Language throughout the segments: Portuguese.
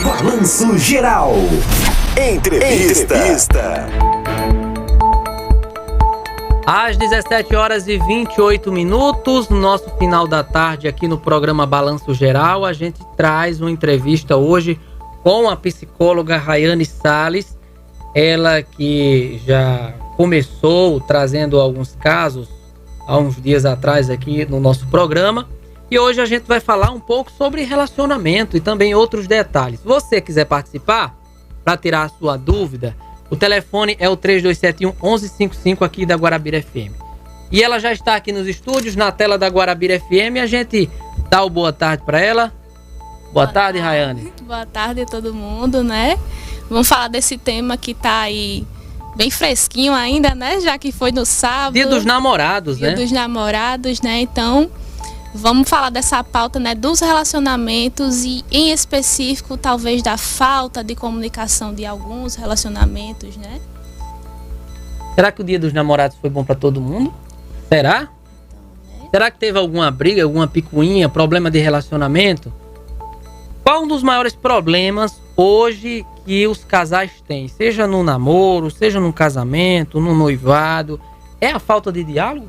Balanço Geral. Entrevista. Às 17 horas e 28 minutos, no nosso final da tarde aqui no programa Balanço Geral, a gente traz uma entrevista hoje com a psicóloga Rayane Salles, ela que já começou trazendo alguns casos há uns dias atrás aqui no nosso programa, e hoje a gente vai falar um pouco sobre relacionamento e também outros detalhes. Se você quiser participar, para tirar a sua dúvida, o telefone é o 3271-1155 aqui da Guarabira FM. E ela já está aqui nos estúdios, na tela da Guarabira FM. A gente dá o boa tarde para ela. Boa tarde, Rayane. Boa tarde a todo mundo, né? Vamos falar desse tema que tá aí bem fresquinho ainda, né? Já que foi no sábado. Dia dos namorados, né? Dia dos namorados, né? Então, vamos falar dessa pauta, né? Dos relacionamentos e, em específico, talvez da falta de comunicação de alguns relacionamentos, né? Será que o Dia dos Namorados foi bom para todo mundo? Será? Então, né? Será que teve alguma briga, alguma picuinha, problema de relacionamento? Qual um dos maiores problemas hoje que os casais têm? Seja no namoro, seja no casamento, no noivado, é a falta de diálogo?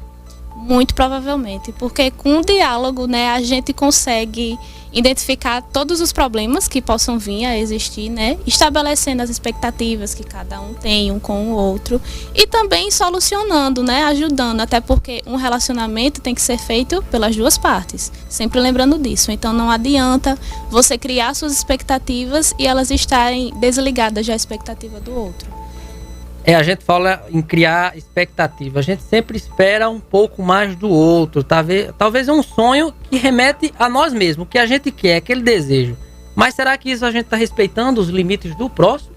Muito provavelmente, porque com o diálogo, né, a gente consegue identificar todos os problemas que possam vir a existir, né, estabelecendo as expectativas que cada um tem um com o outro e também solucionando, né, ajudando, até porque um relacionamento tem que ser feito pelas duas partes, sempre lembrando disso. Então não adianta você criar suas expectativas e elas estarem desligadas da expectativa do outro. A gente fala em criar expectativa. A gente sempre espera um pouco mais do outro. Talvez é um sonho que remete a nós mesmos, o que a gente quer, aquele desejo. Mas será que isso a gente está respeitando os limites do próximo?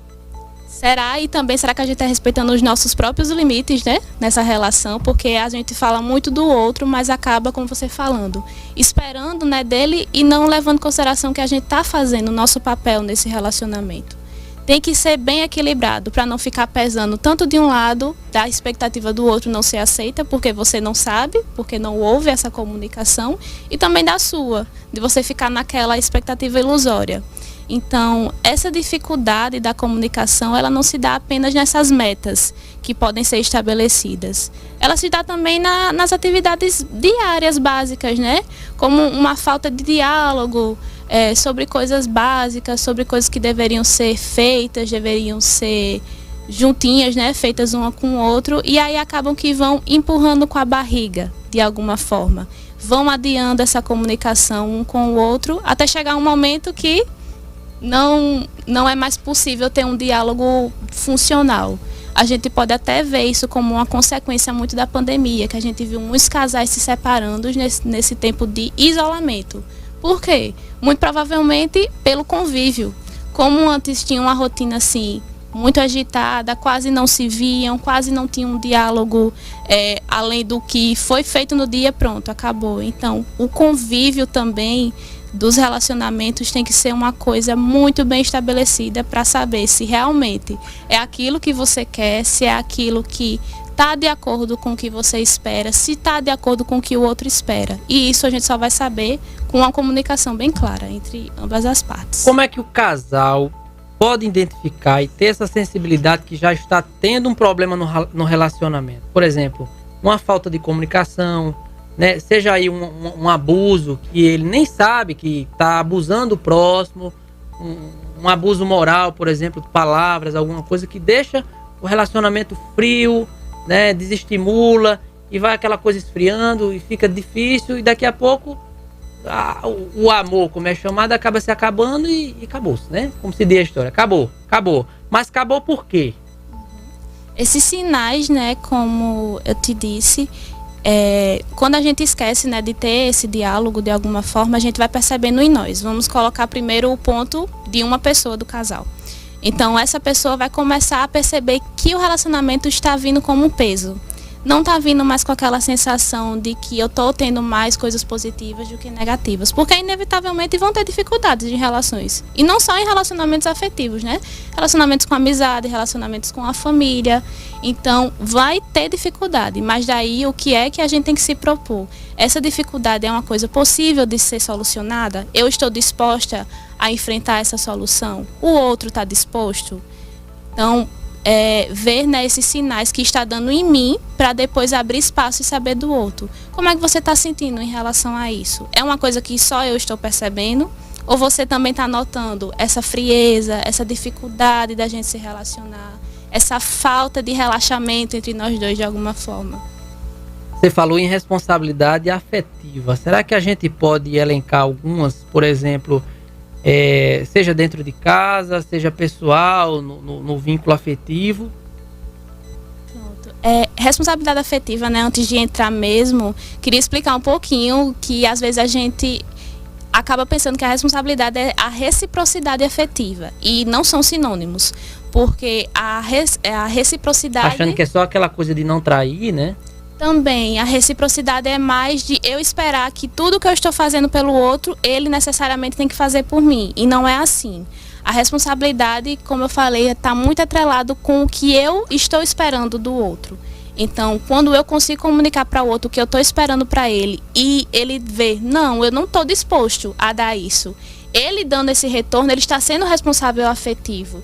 Será? E também será que a gente está respeitando os nossos próprios limites, né? Nessa relação, porque a gente fala muito do outro, mas acaba, como você falando, esperando, né, dele e não levando em consideração que a gente está fazendo o nosso papel nesse relacionamento. Tem que ser bem equilibrado para não ficar pesando tanto de um lado, da expectativa do outro não ser aceita, porque você não sabe, porque não houve essa comunicação, e também da sua, de você ficar naquela expectativa ilusória. Então, essa dificuldade da comunicação, ela não se dá apenas nessas metas que podem ser estabelecidas. Ela se dá também nas atividades diárias básicas, né? Como uma falta de diálogo, sobre coisas básicas, sobre coisas que deveriam ser feitas, deveriam ser juntinhas, né, feitas uma com o outro, e aí acabam que vão empurrando com a barriga, de alguma forma. Vão adiando essa comunicação um com o outro, até chegar um momento que não é mais possível ter um diálogo funcional. A gente pode até ver isso como uma consequência muito da pandemia, que a gente viu muitos casais se separando nesse tempo de isolamento. Por quê? Muito provavelmente pelo convívio. Como antes tinha uma rotina assim, muito agitada, quase não se viam, quase não tinham um diálogo além do que foi feito no dia, pronto, acabou. Então, o convívio também dos relacionamentos tem que ser uma coisa muito bem estabelecida para saber se realmente é aquilo que você quer, se é aquilo que está de acordo com o que você espera, se está de acordo com o que o outro espera. E isso a gente só vai saber com uma comunicação bem clara entre ambas as partes. Como é que o casal pode identificar e ter essa sensibilidade que já está tendo um problema no relacionamento? Por exemplo, uma falta de comunicação, né? Seja aí um abuso que ele nem sabe que está abusando o próximo, um abuso moral, por exemplo, de palavras, alguma coisa que deixa o relacionamento frio, né, desestimula e vai aquela coisa esfriando e fica difícil, e daqui a pouco o amor, como é chamado, acaba se acabando e acabou-se, né? Como se diz a história, acabou. Mas acabou por quê? Esses sinais, né, como eu te disse, quando a gente esquece, né, de ter esse diálogo de alguma forma, a gente vai percebendo em nós. Vamos colocar primeiro o ponto de uma pessoa do casal. Então, essa pessoa vai começar a perceber que o relacionamento está vindo como um peso. Não está vindo mais com aquela sensação de que eu estou tendo mais coisas positivas do que negativas. Porque, inevitavelmente, vão ter dificuldades em relações. E não só em relacionamentos afetivos, né? Relacionamentos com amizade, relacionamentos com a família. Então, vai ter dificuldade. Mas daí, o que é que a gente tem que se propor? Essa dificuldade é uma coisa possível de ser solucionada? Eu estou disposta a enfrentar essa solução? O outro está disposto? Então, ver, né, esses sinais que está dando em mim para depois abrir espaço e saber do outro. Como é que você está sentindo em relação a isso? É uma coisa que só eu estou percebendo? Ou você também está notando essa frieza, essa dificuldade da gente se relacionar, essa falta de relaxamento entre nós dois de alguma forma? Você falou em responsabilidade afetiva. Será que a gente pode elencar algumas, por exemplo, seja dentro de casa, seja pessoal, no vínculo afetivo? Pronto. Responsabilidade afetiva, né? Antes de entrar mesmo, queria explicar um pouquinho que às vezes a gente acaba pensando que a responsabilidade é a reciprocidade afetiva e não são sinônimos, porque a reciprocidade... Achando que é só aquela coisa de não trair, né? Também, a reciprocidade é mais de eu esperar que tudo que eu estou fazendo pelo outro, ele necessariamente tem que fazer por mim. E não é assim. A responsabilidade, como eu falei, está muito atrelado com o que eu estou esperando do outro. Então, quando eu consigo comunicar para o outro o que eu estou esperando para ele e ele vê, não, eu não estou disposto a dar isso. Ele dando esse retorno, ele está sendo responsável afetivo.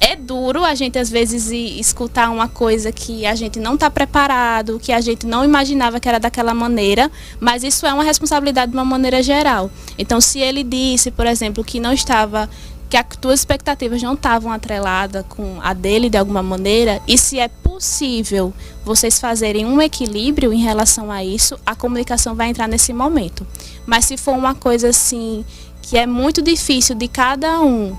É duro a gente às vezes escutar uma coisa que a gente não está preparado, que a gente não imaginava que era daquela maneira, mas isso é uma responsabilidade de uma maneira geral. Então, se ele disse, por exemplo, que as tuas expectativas não estavam atreladas com a dele de alguma maneira, e se é possível vocês fazerem um equilíbrio em relação a isso, a comunicação vai entrar nesse momento. Mas se for uma coisa assim, que é muito difícil de cada um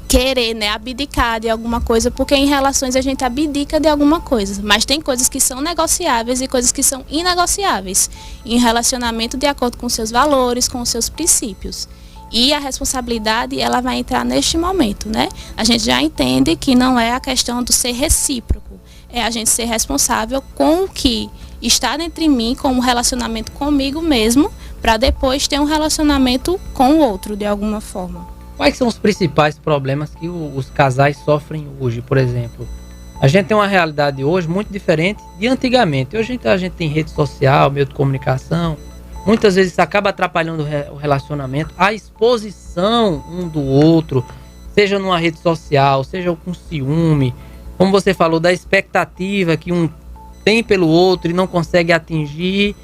querer, né, abdicar de alguma coisa, porque em relações a gente abdica de alguma coisa, mas tem coisas que são negociáveis e coisas que são inegociáveis em relacionamento de acordo com seus valores, com os seus princípios. E a responsabilidade, ela vai entrar neste momento, né? A gente já entende que não é a questão do ser recíproco, é a gente ser responsável com o que está dentro de mim, como relacionamento comigo mesmo, para depois ter um relacionamento com o outro de alguma forma. Quais são os principais problemas que os casais sofrem hoje, por exemplo? A gente tem uma realidade hoje muito diferente de antigamente. Hoje a gente tem rede social, meio de comunicação. Muitas vezes isso acaba atrapalhando o relacionamento. A exposição um do outro, seja numa rede social, seja com ciúme. Como você falou, da expectativa que um tem pelo outro e não consegue atingir.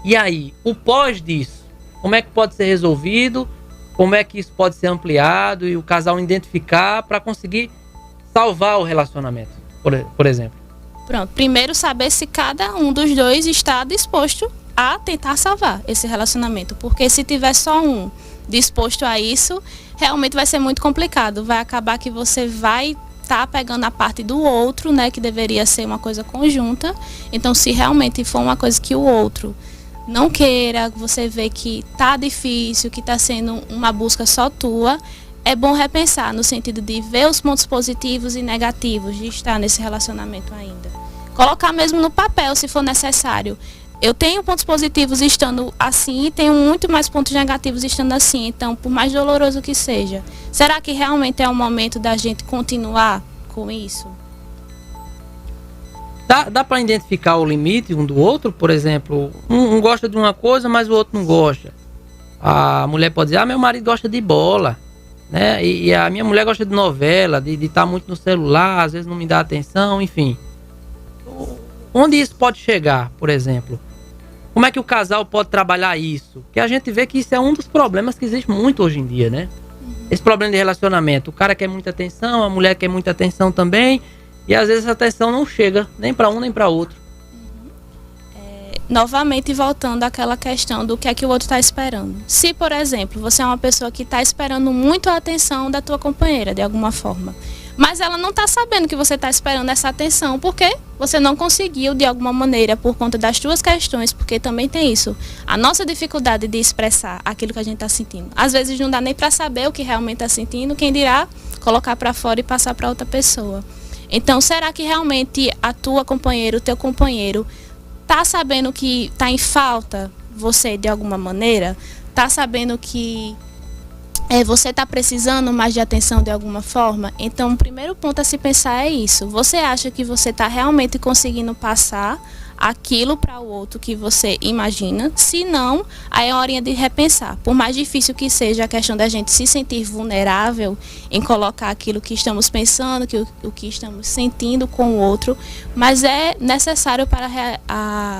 E aí, o pós disso, como é que pode ser resolvido? Como é que isso pode ser ampliado e o casal identificar para conseguir salvar o relacionamento, por exemplo? Pronto, primeiro saber se cada um dos dois está disposto a tentar salvar esse relacionamento, porque se tiver só um disposto a isso, realmente vai ser muito complicado, vai acabar que você vai estar pegando a parte do outro, né, que deveria ser uma coisa conjunta. Então, se realmente for uma coisa que o outro não queira, você vê que tá difícil, que tá sendo uma busca só tua, é bom repensar no sentido de ver os pontos positivos e negativos de estar nesse relacionamento ainda. Colocar mesmo no papel, se for necessário. Eu tenho pontos positivos estando assim e tenho muito mais pontos negativos estando assim. Então, por mais doloroso que seja, será que realmente é o momento da gente continuar com isso? Dá para identificar o limite um do outro? Por exemplo, um gosta de uma coisa, mas o outro não gosta. A mulher pode dizer, meu marido gosta de bola, né? E a minha mulher gosta de novela, de estar muito no celular, às vezes não me dá atenção, enfim. Onde isso pode chegar, por exemplo? Como é que o casal pode trabalhar isso? Porque a gente vê que isso é um dos problemas que existe muito hoje em dia, né? Esse problema de relacionamento. O cara quer muita atenção, a mulher quer muita atenção também. E às vezes essa atenção não chega nem para um nem para outro. Novamente voltando àquela questão do que é que o outro está esperando. Se, por exemplo, você é uma pessoa que está esperando muito a atenção da tua companheira, de alguma forma, mas ela não está sabendo que você está esperando essa atenção, porque você não conseguiu, de alguma maneira, por conta das tuas questões, porque também tem isso, a nossa dificuldade de expressar aquilo que a gente está sentindo. Às vezes não dá nem para saber o que realmente está sentindo, quem dirá colocar para fora e passar para outra pessoa. Então, será que realmente a tua companheira, o teu companheiro, tá sabendo que tá em falta você de alguma maneira? Tá sabendo que você tá precisando mais de atenção de alguma forma? Então, o primeiro ponto a se pensar é isso. Você acha que você tá realmente conseguindo passar aquilo para o outro que você imagina. Se não, aí é a horinha de repensar. Por mais difícil que seja a questão da gente se sentir vulnerável em colocar aquilo que estamos pensando, o que estamos sentindo com o outro, mas é necessário para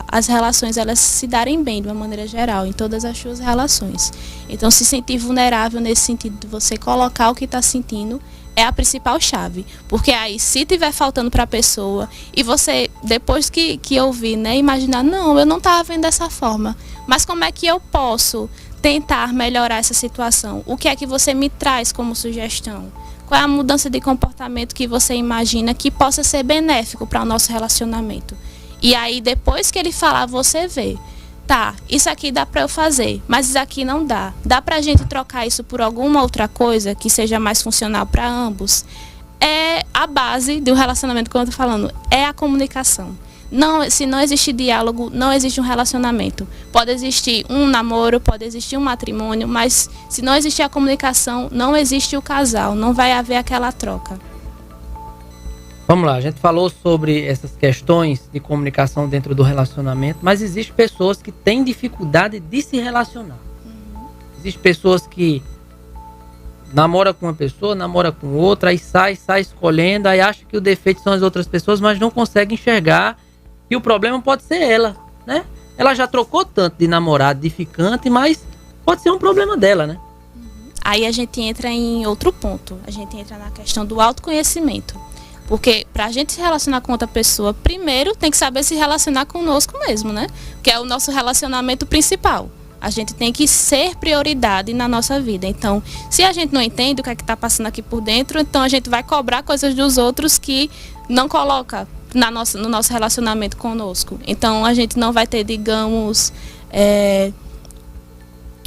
as relações elas se darem bem de uma maneira geral, em todas as suas relações. Então, se sentir vulnerável nesse sentido de você colocar o que está sentindo é a principal chave, porque aí se tiver faltando para a pessoa e você, depois que ouvir, né, imaginar, não, eu não estava vendo dessa forma, mas como é que eu posso tentar melhorar essa situação? O que é que você me traz como sugestão? Qual é a mudança de comportamento que você imagina que possa ser benéfico para o nosso relacionamento? E aí, depois que ele falar, você vê. Tá, isso aqui dá para eu fazer, mas isso aqui não dá. Dá pra gente trocar isso por alguma outra coisa que seja mais funcional para ambos? É a base do relacionamento, como eu tô falando, é a comunicação. Não, se não existe diálogo, não existe um relacionamento. Pode existir um namoro, pode existir um matrimônio, mas se não existir a comunicação, não existe o casal, não vai haver aquela troca. Vamos lá, a gente falou sobre essas questões de comunicação dentro do relacionamento, mas existem pessoas que têm dificuldade de se relacionar. Existem pessoas que namoram com uma pessoa, namoram com outra, aí sai escolhendo, aí acha que o defeito são as outras pessoas, mas não consegue enxergar que o problema pode ser ela, né? Ela já trocou tanto de namorado, de ficante, mas pode ser um problema dela, né? Aí a gente entra em outro ponto, a gente entra na questão do autoconhecimento. Porque para a gente se relacionar com outra pessoa, primeiro tem que saber se relacionar conosco mesmo, né? Que é o nosso relacionamento principal. A gente tem que ser prioridade na nossa vida. Então, se a gente não entende o que é que está passando aqui por dentro, então a gente vai cobrar coisas dos outros que não coloca no nosso relacionamento conosco. Então, a gente não vai ter, digamos,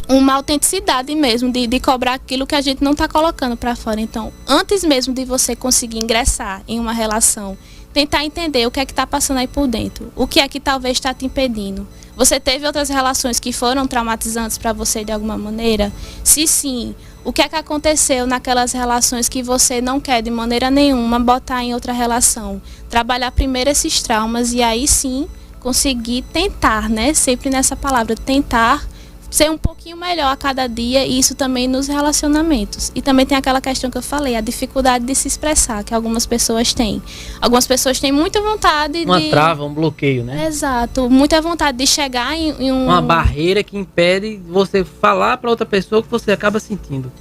uma autenticidade mesmo de cobrar aquilo que a gente não está colocando para fora. Então, antes mesmo de você conseguir ingressar em uma relação, tentar entender o que é que está passando aí por dentro, o que é que talvez está te impedindo. Você teve outras relações que foram traumatizantes para você de alguma maneira? Se sim, o que é que aconteceu naquelas relações que você não quer de maneira nenhuma botar em outra relação? Trabalhar primeiro esses traumas e aí sim conseguir tentar, né? Sempre nessa palavra, tentar ser um pouquinho melhor a cada dia, e isso também nos relacionamentos. E também tem aquela questão que eu falei, a dificuldade de se expressar, que algumas pessoas têm. Algumas pessoas têm muita vontade uma trava, um bloqueio, né? Exato, muita vontade de chegar em uma barreira que impede você falar para outra pessoa que você acaba sentindo.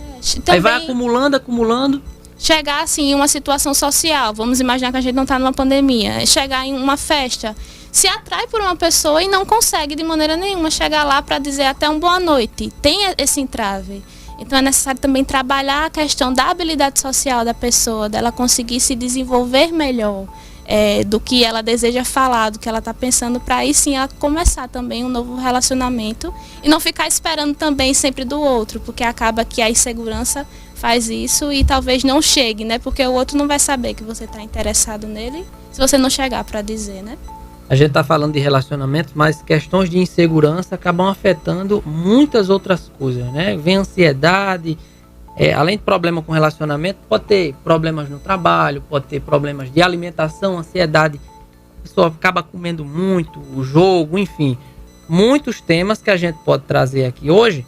Também aí vai acumulando. Chegar assim em uma situação social, vamos imaginar que a gente não está numa pandemia, chegar em uma festa, se atrai por uma pessoa e não consegue de maneira nenhuma chegar lá para dizer até um boa noite. Tem esse entrave. Então é necessário também trabalhar a questão da habilidade social da pessoa, dela conseguir se desenvolver melhor, do que ela deseja falar, do que ela está pensando, para aí sim ela começar também um novo relacionamento e não ficar esperando também sempre do outro, porque acaba que a insegurança faz isso e talvez não chegue, né? Porque o outro não vai saber que você está interessado nele se você não chegar para dizer, né? A gente está falando de relacionamentos, mas questões de insegurança acabam afetando muitas outras coisas, né? Vem ansiedade, além de problema com relacionamento, pode ter problemas no trabalho, pode ter problemas de alimentação, ansiedade, a pessoa acaba comendo muito, o jogo, enfim. Muitos temas que a gente pode trazer aqui hoje,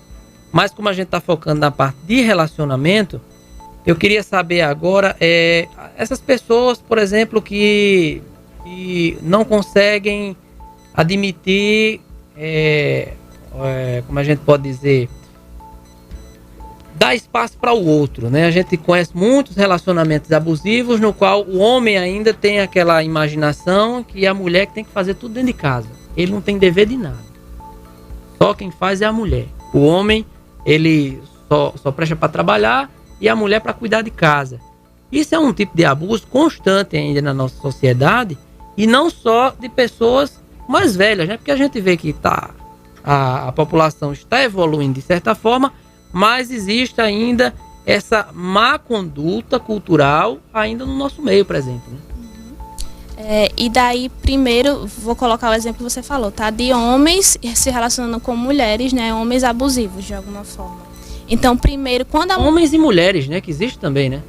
mas como a gente está focando na parte de relacionamento, eu queria saber agora, essas pessoas, por exemplo, que não conseguem admitir, como a gente pode dizer, dar espaço para o outro, né? A gente conhece muitos relacionamentos abusivos no qual o homem ainda tem aquela imaginação que a mulher que tem que fazer tudo dentro de casa. Ele não tem dever de nada. Só quem faz é a mulher. O homem, ele só presta para trabalhar e a mulher para cuidar de casa. Isso é um tipo de abuso constante ainda na nossa sociedade, e não só de pessoas mais velhas, né? Porque a gente vê que a população está evoluindo de certa forma, mas existe ainda essa má conduta cultural ainda no nosso meio presente, né? E daí, primeiro, vou colocar o exemplo que você falou, tá? De homens se relacionando com mulheres, né? Homens abusivos, de alguma forma. Então, primeiro, quando homens e mulheres, né? Que existe também, né?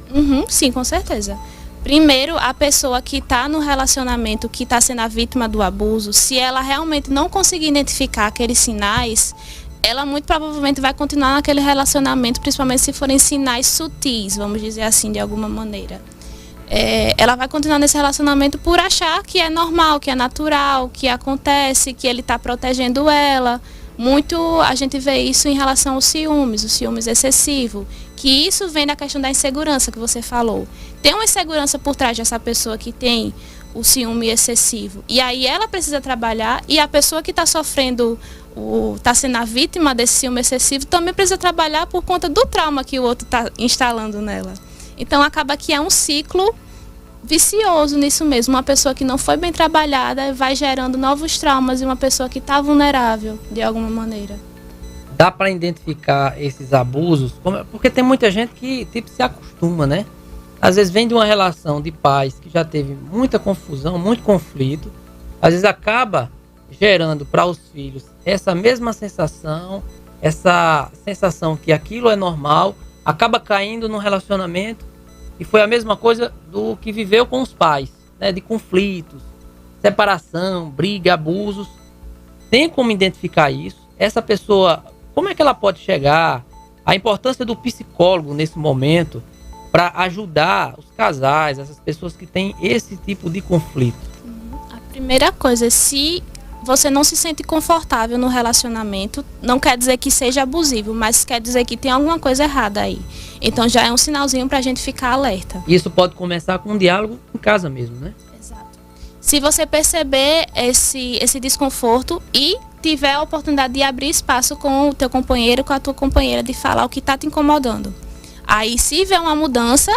Sim, com certeza. Primeiro, a pessoa que está no relacionamento, que está sendo a vítima do abuso, se ela realmente não conseguir identificar aqueles sinais, ela muito provavelmente vai continuar naquele relacionamento, principalmente se forem sinais sutis, vamos dizer assim, de alguma maneira. Ela vai continuar nesse relacionamento por achar que é normal, que é natural, que acontece, que ele está protegendo ela. Muito a gente vê isso em relação aos ciúmes, o ciúmes excessivo, que isso vem da questão da insegurança que você falou. Tem uma insegurança por trás dessa pessoa que tem o ciúme excessivo. E aí ela precisa trabalhar, e a pessoa que está sofrendo, está sendo a vítima desse ciúme excessivo, também precisa trabalhar por conta do trauma que o outro está instalando nela. Então acaba que é um ciclo vicioso nisso mesmo. Uma pessoa que não foi bem trabalhada vai gerando novos traumas e uma pessoa que está vulnerável de alguma maneira. Dá para identificar esses abusos? Porque tem muita gente que se acostuma, né? Às vezes vem de uma relação de pais que já teve muita confusão, muito conflito. Às vezes acaba gerando para os filhos essa mesma sensação, essa sensação que aquilo é normal, acaba caindo num relacionamento e foi a mesma coisa do que viveu com os pais, né? De conflitos, separação, briga, abusos. Tem como identificar isso? Essa pessoa, como é que ela pode chegar? A importância do psicólogo nesse momento para ajudar os casais, essas pessoas que têm esse tipo de conflito. A primeira coisa, se você não se sente confortável no relacionamento, não quer dizer que seja abusivo, mas quer dizer que tem alguma coisa errada aí. Então já é um sinalzinho para a gente ficar alerta. Isso pode começar com um diálogo em casa mesmo, né? Exato. Se você perceber esse desconforto e tiver a oportunidade de abrir espaço com o teu companheiro, com a tua companheira, de falar o que está te incomodando. Aí, se vê uma mudança,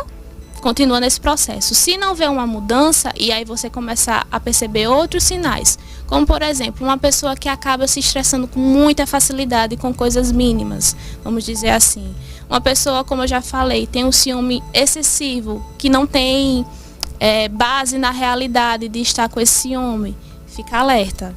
continua nesse processo. Se não vê uma mudança, e aí você começar a perceber outros sinais, como, por exemplo, uma pessoa que acaba se estressando com muita facilidade com coisas mínimas, vamos dizer assim. Uma pessoa, como eu já falei, tem um ciúme excessivo, que não tem base na realidade de estar com esse ciúme. Fica alerta.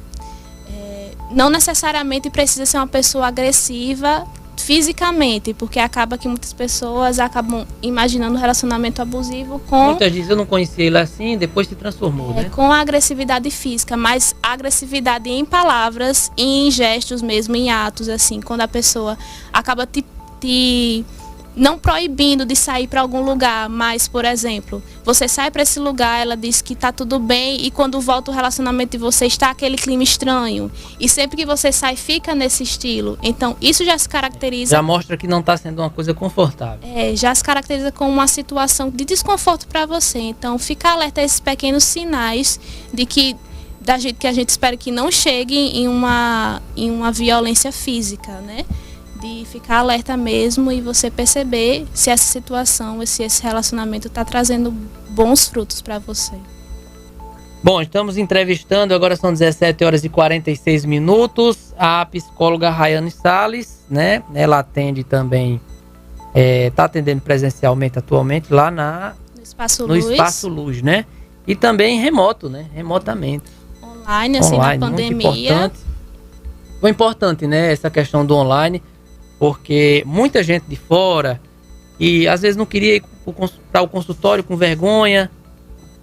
Não necessariamente precisa ser uma pessoa agressiva fisicamente, porque acaba que muitas pessoas acabam imaginando um relacionamento abusivo com... Muitas vezes eu não conhecia ele assim, depois se transformou, né? Com a agressividade física, mas agressividade em palavras, em gestos mesmo, em atos, assim, quando a pessoa acaba te não proibindo de sair para algum lugar, mas, por exemplo, você sai para esse lugar, ela diz que tá tudo bem, e quando volta o relacionamento de vocês está aquele clima estranho, e sempre que você sai fica nesse estilo. Então isso já se caracteriza, já mostra que não está sendo uma coisa confortável. Já se caracteriza como uma situação de desconforto para você. Então fica alerta a esses pequenos sinais de que que a gente espera que não chegue em uma violência física, né? De ficar alerta mesmo e você perceber se essa situação, se esse relacionamento está trazendo bons frutos para você. Bom, estamos entrevistando, agora são 17 horas e 46 minutos, a psicóloga Rayane Salles, né? Ela atende também, está atendendo presencialmente atualmente lá no Espaço Luz, né? E também remoto, né? Remotamente. Online, assim, na pandemia. Foi importante, né? Essa questão do online, porque muita gente de fora e às vezes não queria ir para o consultório com vergonha,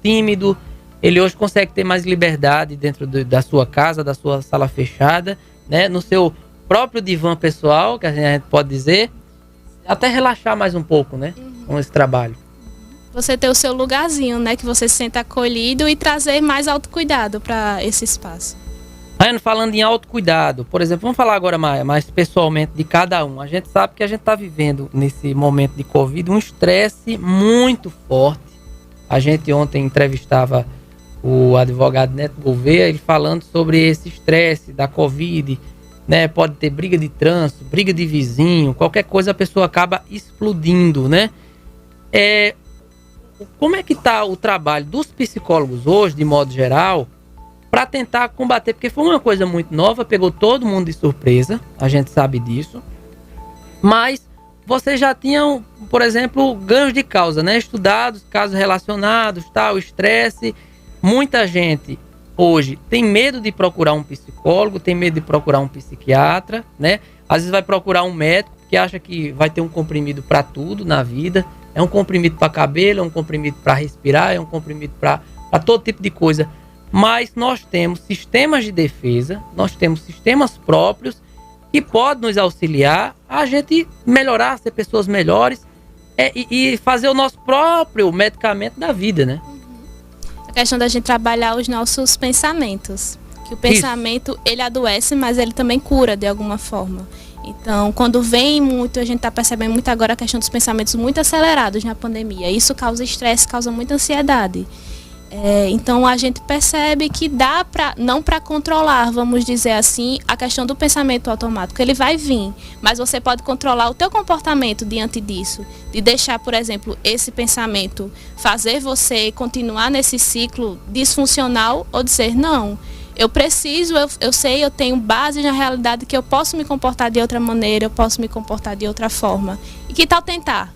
tímido. Ele hoje consegue ter mais liberdade dentro da sua casa, da sua sala fechada, né? No seu próprio divã pessoal, que a gente pode dizer, até relaxar mais um pouco, né? Com esse trabalho. Você ter o seu lugarzinho, né? Que você se sente acolhido e trazer mais autocuidado para esse espaço. Rayane, falando em autocuidado, por exemplo, vamos falar agora mais pessoalmente de cada um. A gente sabe que a gente está vivendo nesse momento de Covid um estresse muito forte. A gente ontem entrevistava o advogado Neto Gouveia, ele falando sobre esse estresse da Covid, né? Pode ter briga de trânsito, briga de vizinho, qualquer coisa a pessoa acaba explodindo, né? Como é que está o trabalho dos psicólogos hoje, de modo geral, para tentar combater? Porque foi uma coisa muito nova, pegou todo mundo de surpresa, a gente sabe disso, mas vocês já tinham, por exemplo, ganhos de causa, né? Estudados, casos relacionados, tal, estresse. Muita gente hoje tem medo de procurar um psicólogo, tem medo de procurar um psiquiatra, né? Às vezes vai procurar um médico que acha que vai ter um comprimido para tudo na vida. É um comprimido para cabelo, é um comprimido para respirar, é um comprimido para todo tipo de coisa. Mas nós temos sistemas de defesa, nós temos sistemas próprios que podem nos auxiliar a gente melhorar, ser pessoas melhores e fazer o nosso próprio medicamento da vida, né? A questão da gente trabalhar os nossos pensamentos. Que o pensamento, ele adoece, mas ele também cura de alguma forma. Então, quando vem muito, a gente está percebendo muito agora a questão dos pensamentos muito acelerados na pandemia. Isso causa estresse, causa muita ansiedade. Então, a gente percebe que dá para, não para controlar, vamos dizer assim, a questão do pensamento automático. Ele vai vir, mas você pode controlar o teu comportamento diante disso. De deixar, por exemplo, esse pensamento fazer você continuar nesse ciclo disfuncional ou dizer, não, eu preciso, eu sei, eu tenho base na realidade que eu posso me comportar de outra maneira, eu posso me comportar de outra forma. E que tal tentar?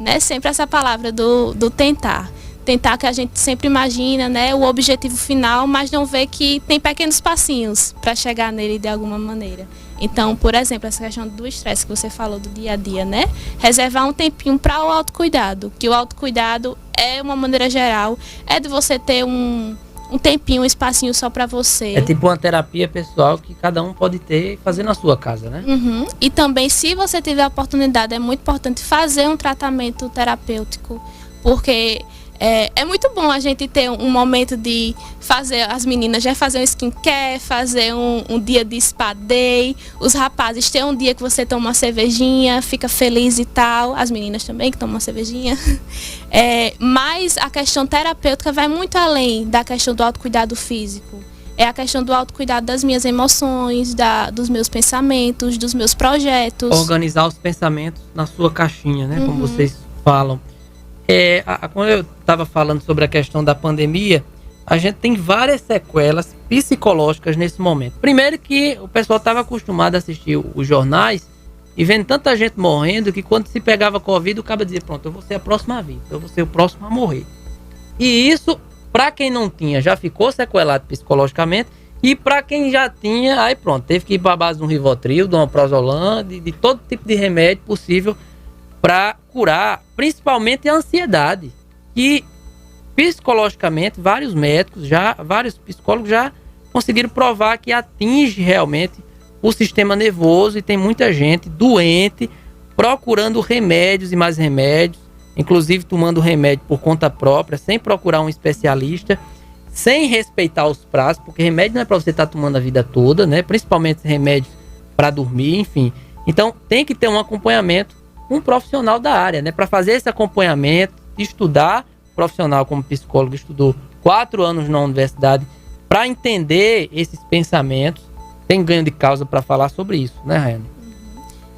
Né? Sempre essa palavra do tentar. Tentar, que a gente sempre imagina, né, o objetivo final, mas não vê que tem pequenos passinhos para chegar nele de alguma maneira. Então, por exemplo, essa questão do estresse que você falou do dia a dia, né? Reservar um tempinho para o autocuidado, que o autocuidado é uma maneira geral, é de você ter um tempinho, um espacinho só para você. É tipo uma terapia pessoal que cada um pode ter e fazer na sua casa, né? E também, se você tiver a oportunidade, é muito importante fazer um tratamento terapêutico, porque é muito bom a gente ter um momento de fazer, as meninas já fazer um skincare, fazer um dia de spa day, os rapazes ter um dia que você toma uma cervejinha, fica feliz e tal, as meninas também que tomam uma cervejinha. Mas a questão terapêutica vai muito além da questão do autocuidado físico. É a questão do autocuidado das minhas emoções, dos meus pensamentos, dos meus projetos. Organizar os pensamentos na sua caixinha, né? Como vocês falam. Quando eu estava falando sobre a questão da pandemia, a gente tem várias sequelas psicológicas nesse momento. Primeiro que o pessoal estava acostumado a assistir os jornais e vendo tanta gente morrendo que quando se pegava Covid, o cara dizia, pronto, eu vou ser a próxima a vir, eu vou ser o próximo a morrer. E isso, para quem não tinha, já ficou sequelado psicologicamente, e para quem já tinha, aí pronto, teve que ir para a base de um Rivotril, de uma Prazolam, de todo tipo de remédio possível para curar, principalmente a ansiedade, que psicologicamente vários psicólogos já conseguiram provar que atinge realmente o sistema nervoso, e tem muita gente doente procurando remédios e mais remédios, inclusive tomando remédio por conta própria, sem procurar um especialista, sem respeitar os prazos, porque remédio não é para você estar tomando a vida toda, né? Principalmente remédios para dormir, enfim. Então tem que ter um acompanhamento, um profissional da área, né? Para fazer esse acompanhamento, estudar, profissional como psicólogo estudou 4 anos na universidade para entender esses pensamentos, tem ganho de causa para falar sobre isso, né, Raiane?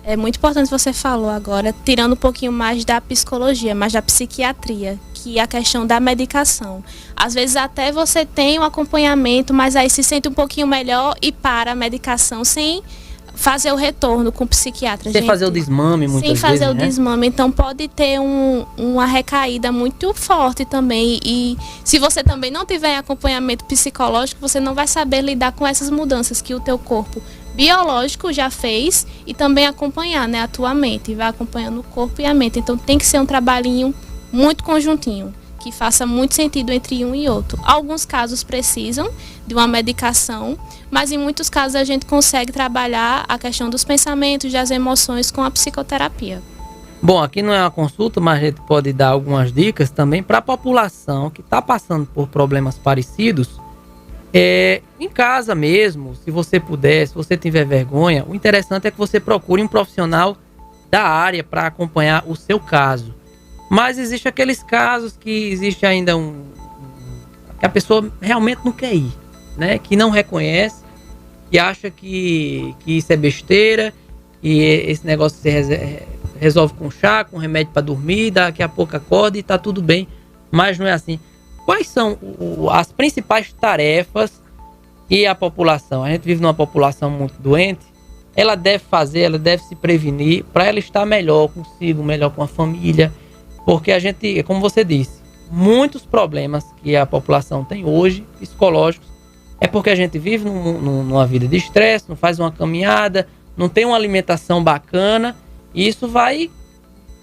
É muito importante, você falou agora, tirando um pouquinho mais da psicologia, mais da psiquiatria, que é a questão da medicação. Às vezes até você tem um acompanhamento, mas aí se sente um pouquinho melhor e para a medicação sem fazer o retorno com o psiquiatra. Sem fazer o desmame, muitas vezes, sem fazer o né? desmame. Então pode ter uma recaída muito forte também. E se você também não tiver acompanhamento psicológico, você não vai saber lidar com essas mudanças que o teu corpo biológico já fez, e também acompanhar, né, a tua mente. Vai acompanhando o corpo e a mente. Então tem que ser um trabalhinho muito conjuntinho, que faça muito sentido entre um e outro. Alguns casos precisam de uma medicação, mas em muitos casos a gente consegue trabalhar a questão dos pensamentos, das emoções com a psicoterapia. Bom, aqui não é uma consulta, mas a gente pode dar algumas dicas também para a população que está passando por problemas parecidos. Em casa mesmo, se você puder, se você tiver vergonha, o interessante é que você procure um profissional da área para acompanhar o seu caso. Mas existe aqueles casos que existe ainda que a pessoa realmente não quer ir, né? Que não reconhece, que acha que isso é besteira, e esse negócio se resolve com chá, com remédio para dormir, daqui a pouco acorda e tá tudo bem, mas não é assim. Quais são as principais tarefas que a população, a gente vive numa população muito doente, ela deve fazer, ela deve se prevenir para ela estar melhor consigo, melhor com a família? Porque a gente, como você disse, muitos problemas que a população tem hoje, psicológicos, é porque a gente vive numa vida de estresse, não faz uma caminhada, não tem uma alimentação bacana, e isso vai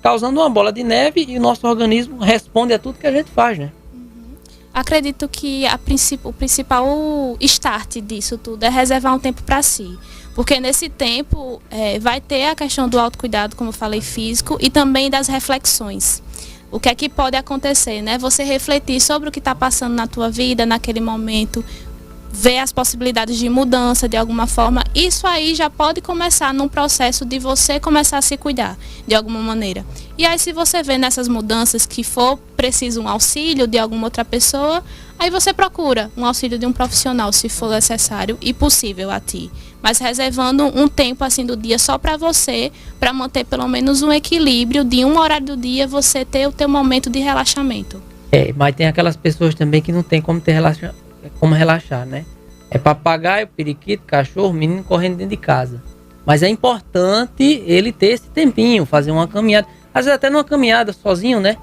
causando uma bola de neve e o nosso organismo responde a tudo que a gente faz, né? Acredito que o principal start disso tudo é reservar um tempo para si. Porque nesse tempo vai ter a questão do autocuidado, como eu falei, físico, e também das reflexões. O que é que pode acontecer, né? Você refletir sobre o que está passando na tua vida, naquele momento, ver as possibilidades de mudança de alguma forma. Isso aí já pode começar num processo de você começar a se cuidar, de alguma maneira. E aí, se você vê nessas mudanças que for preciso um auxílio de alguma outra pessoa, aí você procura um auxílio de um profissional, se for necessário e possível a ti. Mas reservando um tempo assim do dia só para você, para manter pelo menos um equilíbrio de um horário do dia, você ter o teu momento de relaxamento. Mas tem aquelas pessoas também que não tem como relaxar, né? É papagaio, periquito, cachorro, menino correndo dentro de casa. Mas é importante ele ter esse tempinho, fazer uma caminhada. Às vezes até numa caminhada sozinho, né?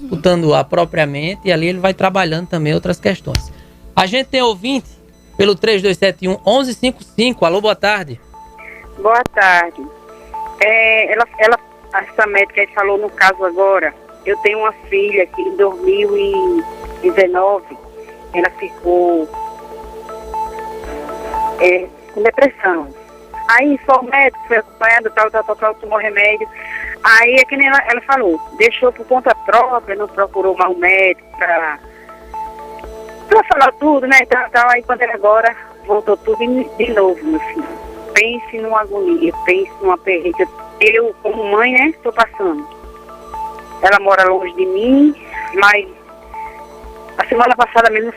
Escutando a própria mente, e ali ele vai trabalhando também outras questões. A gente tem ouvinte pelo 3271-1155. Alô, boa tarde. Boa tarde. Essa médica aí falou no caso agora. Eu tenho uma filha que em 2019 ela ficou com depressão. Aí foi o médico, foi acompanhado, tal, tomou remédio. Aí é que nem ela falou, deixou por conta própria, não procurou mais um médico pra falar tudo, né? Tal. Aí quando ela agora voltou tudo de novo, meu filho. Pense numa agonia, pense numa perreira. Eu, como mãe, né, estou passando. Ela mora longe de mim, mas a semana passada mesmo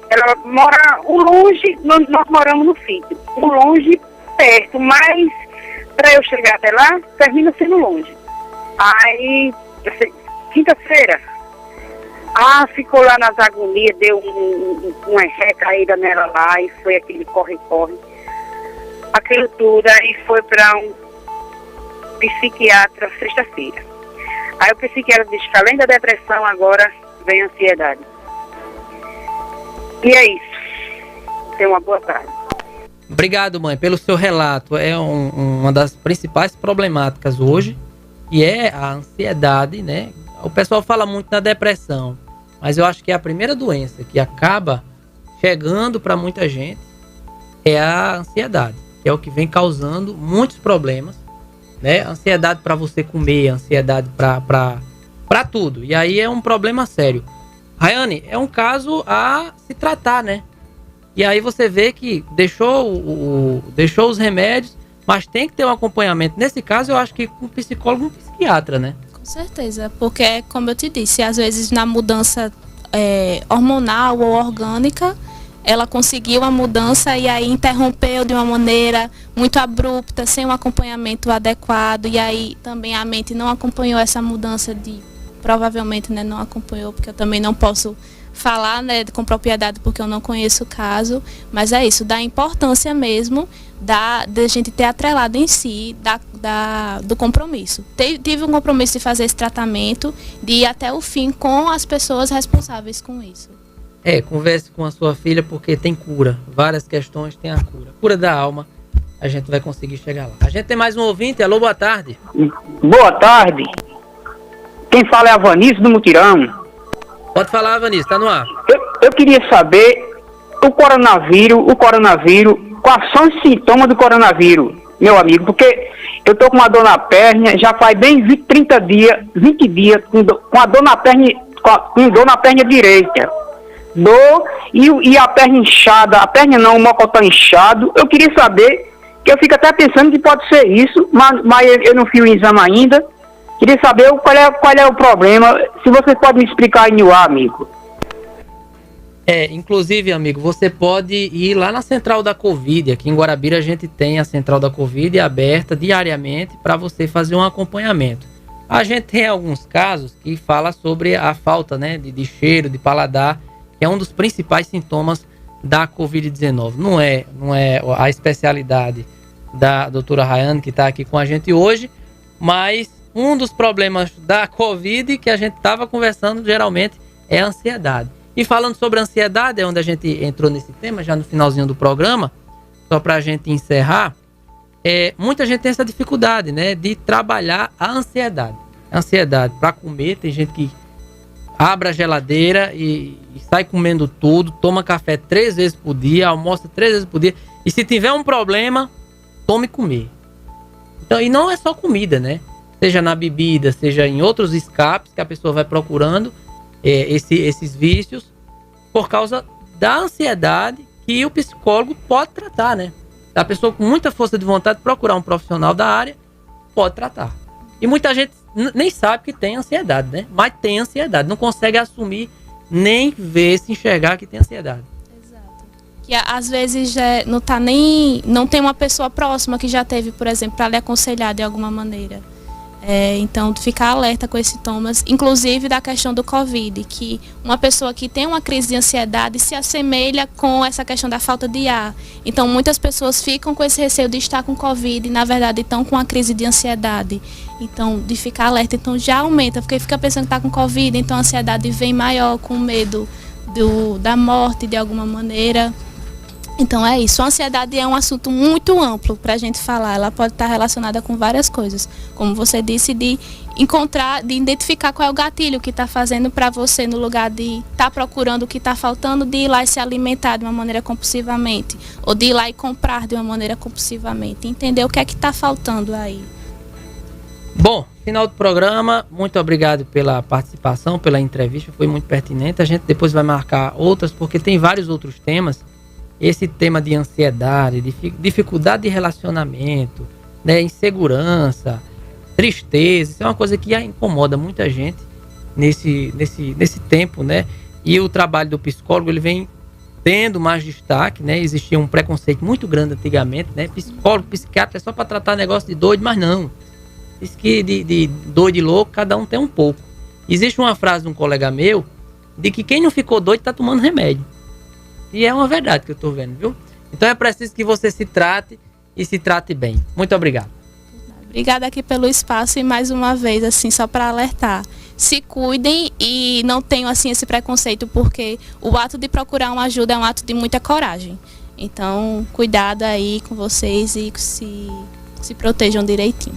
ela mora longe, nós moramos no sítio, longe, perto, mas para eu chegar até lá, termina sendo longe. Aí, quinta-feira, ficou lá nas agonias, deu uma recaída nela lá, e foi aquele corre-corre, aquilo tudo, aí foi para um psiquiatra sexta-feira. Aí o psiquiatra disse que além da depressão agora vem a ansiedade. E é isso. Tenha uma boa tarde. Obrigado, mãe, pelo seu relato. É uma das principais problemáticas hoje, que é a ansiedade, né? O pessoal fala muito na depressão, mas eu acho que é a primeira doença que acaba chegando para muita gente é a ansiedade, que é o que vem causando muitos problemas, né? Ansiedade para você comer, ansiedade para tudo. E aí é um problema sério. Rayane, é um caso a se tratar, né? E aí você vê que deixou os remédios, mas tem que ter um acompanhamento. Nesse caso, eu acho que com um psicólogo e um psiquiatra, né? Com certeza, porque, como eu te disse, às vezes na mudança hormonal ou orgânica, ela conseguiu a mudança e aí interrompeu de uma maneira muito abrupta, sem um acompanhamento adequado, e aí também a mente não acompanhou essa mudança provavelmente, né, não acompanhou, porque eu também não posso falar, né, com propriedade, porque eu não conheço o caso, mas é isso, da importância mesmo da gente ter atrelado em si do compromisso. Tive um compromisso de fazer esse tratamento, de ir até o fim com as pessoas responsáveis com isso. Converse com a sua filha, porque tem cura. Várias questões tem a cura. Cura da alma, a gente vai conseguir chegar lá. A gente tem mais um ouvinte. Alô, boa tarde. Boa tarde. Quem fala é a Vanice do Mutirão. Pode falar, Vanice, tá no ar. Eu queria saber o coronavírus, quais são os sintomas do coronavírus, meu amigo, porque eu tô com uma dor na perna, já faz bem 20 dias, com a dor na perna, com dor na perna direita. Dor e a perna inchada, o mocotó inchado. Eu queria saber, que eu fico até pensando que pode ser isso, mas eu não fiz o exame ainda. Queria saber qual é o problema, se você pode me explicar aí no ar, amigo. Inclusive, amigo, você pode ir lá na central da Covid. Aqui em Guarabira a gente tem a central da Covid aberta diariamente para você fazer um acompanhamento. A gente tem alguns casos que fala sobre a falta, né, de cheiro, de paladar, que é um dos principais sintomas da Covid-19. Não é a especialidade da doutora Rayane, que está aqui com a gente hoje, mas um dos problemas da Covid que a gente estava conversando geralmente é a ansiedade. E falando sobre ansiedade, é onde a gente entrou nesse tema, já no finalzinho do programa, só para a gente encerrar, muita gente tem essa dificuldade, né, de trabalhar a ansiedade. Ansiedade para comer, tem gente que abre a geladeira e sai comendo tudo, toma café 3 vezes por dia, almoça 3 vezes por dia, e se tiver um problema, tome comer. Então, e não é só comida, né? Seja na bebida, seja em outros escapes que a pessoa vai procurando esses vícios por causa da ansiedade que o psicólogo pode tratar, né? A pessoa com muita força de vontade procurar um profissional da área pode tratar. E muita gente nem sabe que tem ansiedade, né? Mas tem ansiedade, não consegue assumir nem ver, se enxergar que tem ansiedade. Exato. Que às vezes não tem uma pessoa próxima que já teve, por exemplo, para lhe aconselhar de alguma maneira. Então, ficar alerta com esses sintomas, inclusive da questão do Covid, que uma pessoa que tem uma crise de ansiedade se assemelha com essa questão da falta de ar. Então, muitas pessoas ficam com esse receio de estar com Covid e, na verdade, estão com a crise de ansiedade. Então, de ficar alerta, então já aumenta, porque fica pensando que está com Covid, então a ansiedade vem maior, com medo da morte de alguma maneira. Então é isso, a ansiedade é um assunto muito amplo para a gente falar, ela pode estar relacionada com várias coisas, como você disse, de identificar qual é o gatilho que está fazendo para você, no lugar de estar procurando o que está faltando, de ir lá e se alimentar de uma maneira compulsivamente, ou de ir lá e comprar de uma maneira compulsivamente, entender o que é que está faltando aí. Bom, final do programa, muito obrigado pela participação, pela entrevista, foi muito pertinente, a gente depois vai marcar outras, porque tem vários outros temas. Esse tema de ansiedade, dificuldade de relacionamento, né, insegurança, tristeza, isso é uma coisa que incomoda muita gente nesse tempo, né? E o trabalho do psicólogo, ele vem tendo mais destaque, né? Existia um preconceito muito grande antigamente, né? Psicólogo, psiquiatra é só para tratar negócio de doido, mas não. Diz que de doido e louco, cada um tem um pouco. Existe uma frase de um colega meu, de que quem não ficou doido está tomando remédio. E é uma verdade que eu estou vendo, viu? Então é preciso que você se trate e se trate bem. Muito obrigado. Obrigada aqui pelo espaço e mais uma vez, assim, só para alertar. Se cuidem e não tenham, assim, esse preconceito, porque o ato de procurar uma ajuda é um ato de muita coragem. Então, cuidado aí com vocês e se protejam direitinho.